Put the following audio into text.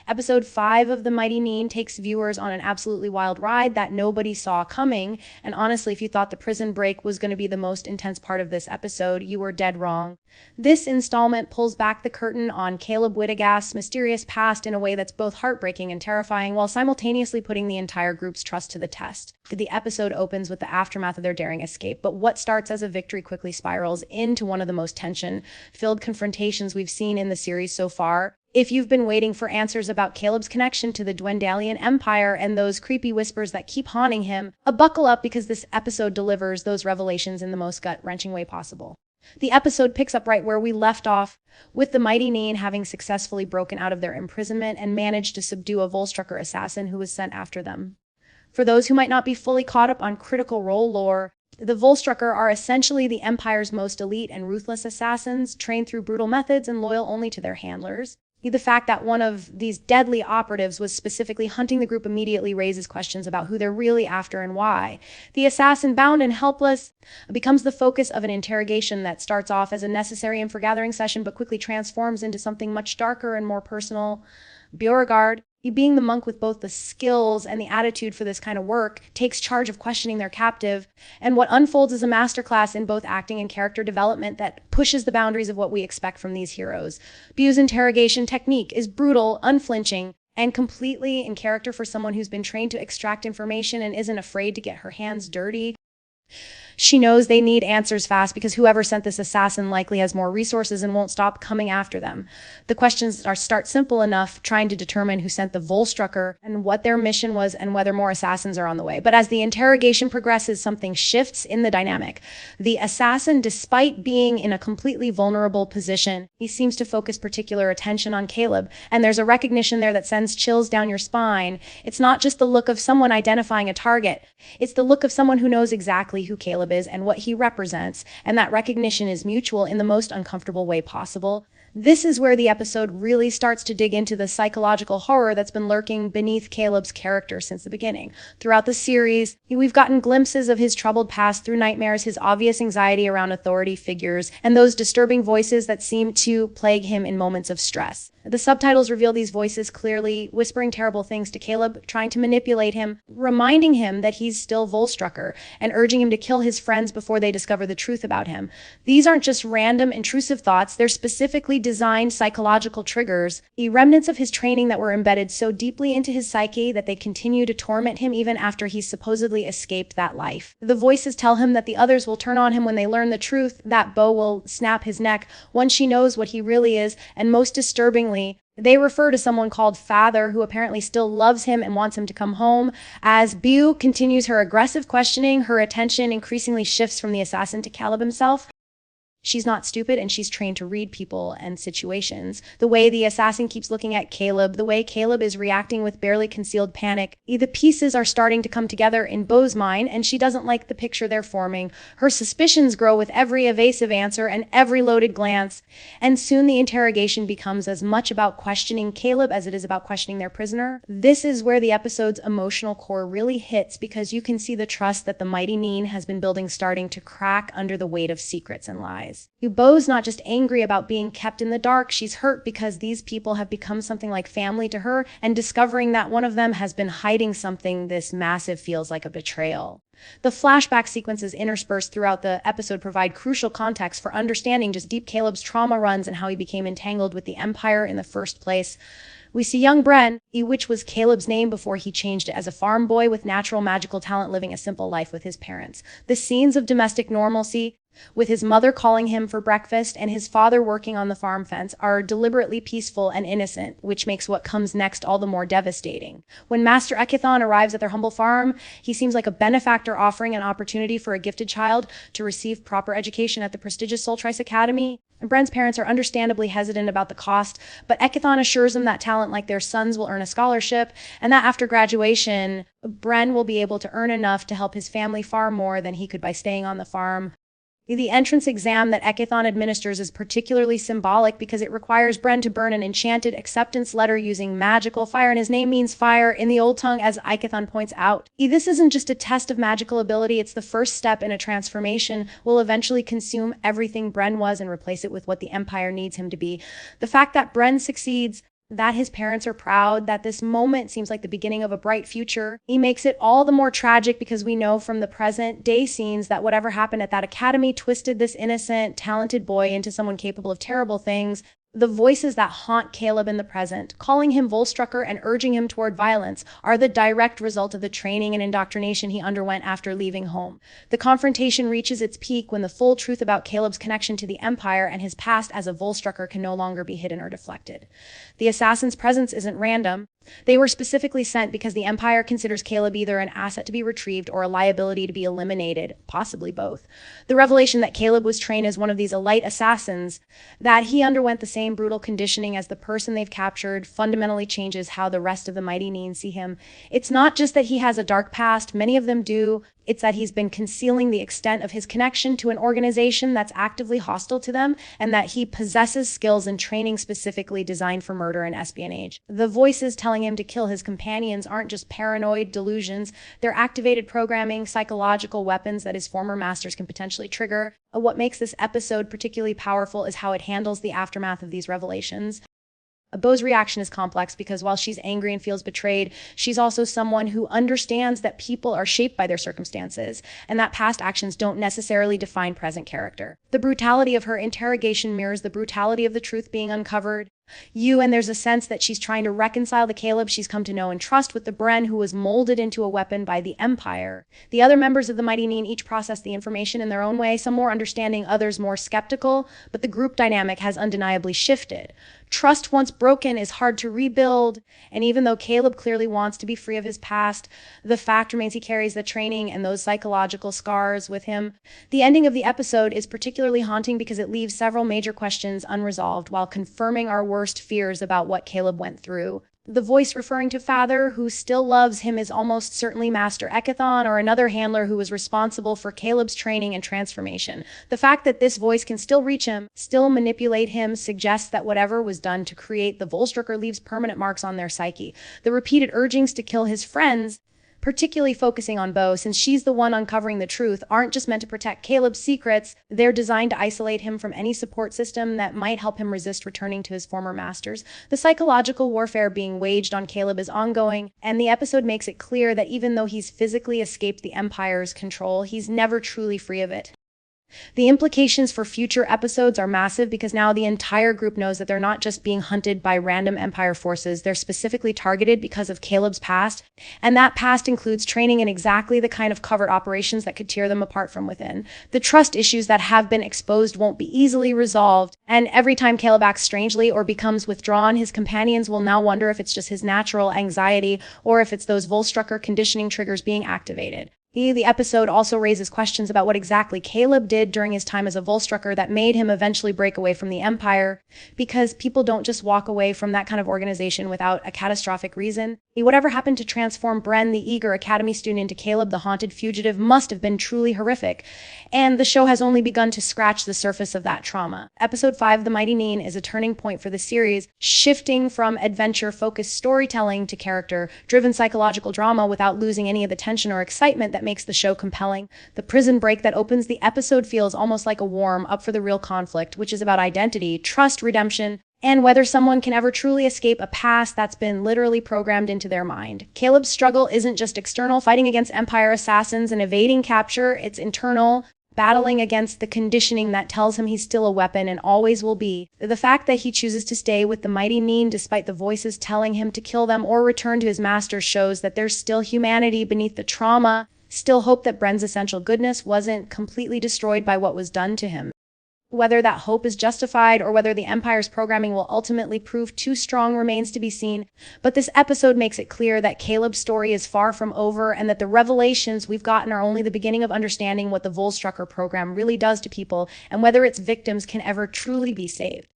Episode 5 of The Mighty Nein takes viewers on an absolutely wild ride that nobody saw coming, and honestly, if you thought the prison break was going to be the most intense part of this episode, you were dead wrong. This installment pulls back the curtain on Caleb Widogast's mysterious past in a way that's both heartbreaking and terrifying, while simultaneously putting the entire group's trust to the test. The episode opens with the aftermath of their daring escape, but what starts as a victory quickly spirals into one of the most tension-filled confrontations we've seen in the series so far. If you've been waiting for answers about Caleb's connection to the Dwendalian Empire and those creepy whispers that keep haunting him, buckle up because this episode delivers those revelations in the most gut-wrenching way possible. The episode picks up right where we left off, with the Mighty Nein having successfully broken out of their imprisonment and managed to subdue a Volstrucker assassin who was sent after them. For those who might not be fully caught up on Critical Role lore, the Volstrucker are essentially the Empire's most elite and ruthless assassins, trained through brutal methods and loyal only to their handlers. The fact that one of these deadly operatives was specifically hunting the group immediately raises questions about who they're really after and why. The assassin, bound and helpless, becomes the focus of an interrogation that starts off as a necessary and forgathering session but quickly transforms into something much darker and more personal. Beauregard, being the monk with both the skills and the attitude for this kind of work, takes charge of questioning their captive, and what unfolds is a masterclass in both acting and character development that pushes the boundaries of what we expect from these heroes. Beau's interrogation technique is brutal, unflinching, and completely in character for someone who's been trained to extract information and isn't afraid to get her hands dirty. She knows they need answers fast because whoever sent this assassin likely has more resources and won't stop coming after them. The questions start simple enough, trying to determine who sent the Volstrucker and what their mission was and whether more assassins are on the way. But as the interrogation progresses, something shifts in the dynamic. The assassin, despite being in a completely vulnerable position, he seems to focus particular attention on Caleb, and there's a recognition there that sends chills down your spine. It's not just the look of someone identifying a target, it's the look of someone who knows exactly who Caleb is and what he represents, and that recognition is mutual in the most uncomfortable way possible. This is where the episode really starts to dig into the psychological horror that's been lurking beneath Caleb's character since the beginning. Throughout the series, we've gotten glimpses of his troubled past through nightmares, his obvious anxiety around authority figures, and those disturbing voices that seem to plague him in moments of stress. The subtitles reveal these voices clearly, whispering terrible things to Caleb, trying to manipulate him, reminding him that he's still Volstrucker, and urging him to kill his friends before they discover the truth about him. These aren't just random, intrusive thoughts, they're specifically designed psychological triggers, the remnants of his training that were embedded so deeply into his psyche that they continue to torment him even after he's supposedly escaped that life. The voices tell him that the others will turn on him when they learn the truth, that Beau will snap his neck once she knows what he really is, and most disturbingly, they refer to someone called Father, who apparently still loves him and wants him to come home. As Beau continues her aggressive questioning, her attention increasingly shifts from the assassin to Caleb himself. She's not stupid, and she's trained to read people and situations. The way the assassin keeps looking at Caleb, the way Caleb is reacting with barely concealed panic, the pieces are starting to come together in Beau's mind, and she doesn't like the picture they're forming. Her suspicions grow with every evasive answer and every loaded glance, and soon the interrogation becomes as much about questioning Caleb as it is about questioning their prisoner. This is where the episode's emotional core really hits, because you can see the trust that the Mighty Nein has been building starting to crack under the weight of secrets and lies. Beau's not just angry about being kept in the dark, she's hurt because these people have become something like family to her, and discovering that one of them has been hiding something this massive feels like a betrayal. The flashback sequences interspersed throughout the episode provide crucial context for understanding just deep Caleb's trauma runs and how he became entangled with the Empire in the first place. We see young Bren, which was Caleb's name before he changed it, as a farm boy with natural magical talent living a simple life with his parents. The scenes of domestic normalcy, with his mother calling him for breakfast and his father working on the farm fence, are deliberately peaceful and innocent, which makes what comes next all the more devastating. When Master Ekithon arrives at their humble farm, he seems like a benefactor offering an opportunity for a gifted child to receive proper education at the prestigious Soltrice Academy. Bren's parents are understandably hesitant about the cost, but Ekithon assures him that talent like their sons will earn a scholarship, and that after graduation, Bren will be able to earn enough to help his family far more than he could by staying on the farm. The entrance exam that Ekithon administers is particularly symbolic because it requires Bren to burn an enchanted acceptance letter using magical fire, and his name means fire in the old tongue, as Ekithon points out. This isn't just a test of magical ability, it's the first step in a transformation. Will eventually consume everything Bren was and replace it with what the Empire needs him to be. The fact that Bren succeeds that his parents are proud, that this moment seems like the beginning of a bright future. He makes it all the more tragic because we know from the present day scenes that whatever happened at that academy twisted this innocent, talented boy into someone capable of terrible things. The voices that haunt Caleb in the present, calling him Volstrucker and urging him toward violence, are the direct result of the training and indoctrination he underwent after leaving home. The confrontation reaches its peak when the full truth about Caleb's connection to the Empire and his past as a Volstrucker can no longer be hidden or deflected. The assassin's presence isn't random. They were specifically sent because the Empire considers Caleb either an asset to be retrieved or a liability to be eliminated, possibly both. The revelation that Caleb was trained as one of these elite assassins, that he underwent the same brutal conditioning as the person they've captured, fundamentally changes how the rest of the Mighty Nein see him. It's not just that he has a dark past, many of them do. It's that he's been concealing the extent of his connection to an organization that's actively hostile to them, and that he possesses skills and training specifically designed for murder and espionage. The voices telling him to kill his companions aren't just paranoid delusions, they're activated programming, psychological weapons that his former masters can potentially trigger. What makes this episode particularly powerful is how it handles the aftermath of these revelations. Beau's reaction is complex because while she's angry and feels betrayed, she's also someone who understands that people are shaped by their circumstances and that past actions don't necessarily define present character. The brutality of her interrogation mirrors the brutality of the truth being uncovered. And there's a sense that she's trying to reconcile the Caleb she's come to know and trust with the Bren who was molded into a weapon by the Empire. The other members of the Mighty Nein each process the information in their own way, some more understanding, others more skeptical, but the group dynamic has undeniably shifted. Trust once broken is hard to rebuild, and even though Caleb clearly wants to be free of his past, the fact remains he carries the training and those psychological scars with him. The ending of the episode is particularly haunting because it leaves several major questions unresolved while confirming our worst fears about what Caleb went through. The voice referring to Father, who still loves him, is almost certainly Master Ekathon or another handler who was responsible for Caleb's training and transformation. The fact that this voice can still reach him, still manipulate him, suggests that whatever was done to create the Volstrucker leaves permanent marks on their psyche. The repeated urgings to kill his friends, particularly focusing on Beau, since she's the one uncovering the truth, aren't just meant to protect Caleb's secrets, they're designed to isolate him from any support system that might help him resist returning to his former masters. The psychological warfare being waged on Caleb is ongoing, and the episode makes it clear that even though he's physically escaped the Empire's control, he's never truly free of it. The implications for future episodes are massive because now the entire group knows that they're not just being hunted by random Empire forces, they're specifically targeted because of Caleb's past, and that past includes training in exactly the kind of covert operations that could tear them apart from within. The trust issues that have been exposed won't be easily resolved, and every time Caleb acts strangely or becomes withdrawn, his companions will now wonder if it's just his natural anxiety or if it's those Volstrucker conditioning triggers being activated. The episode also raises questions about what exactly Caleb did during his time as a Volstrucker that made him eventually break away from the Empire, because people don't just walk away from that kind of organization without a catastrophic reason. Whatever happened to transform Bren, the eager academy student, into Caleb, the haunted fugitive, must have been truly horrific, and the show has only begun to scratch the surface of that trauma. Episode 5, The Mighty Nein, is a turning point for the series, shifting from adventure-focused storytelling to character-driven psychological drama without losing any of the tension or excitement that makes the show compelling. The prison break that opens the episode feels almost like a warm-up for the real conflict, which is about identity, trust, redemption, and whether someone can ever truly escape a past that's been literally programmed into their mind. Caleb's struggle isn't just external, fighting against Empire assassins and evading capture, it's internal, battling against the conditioning that tells him he's still a weapon and always will be. The fact that he chooses to stay with the Mighty Nein despite the voices telling him to kill them or return to his master shows that there's still humanity beneath the trauma, still hope that Bren's essential goodness wasn't completely destroyed by what was done to him. Whether that hope is justified or whether the Empire's programming will ultimately prove too strong remains to be seen, but this episode makes it clear that Caleb's story is far from over and that the revelations we've gotten are only the beginning of understanding what the Volstrucker program really does to people and whether its victims can ever truly be saved.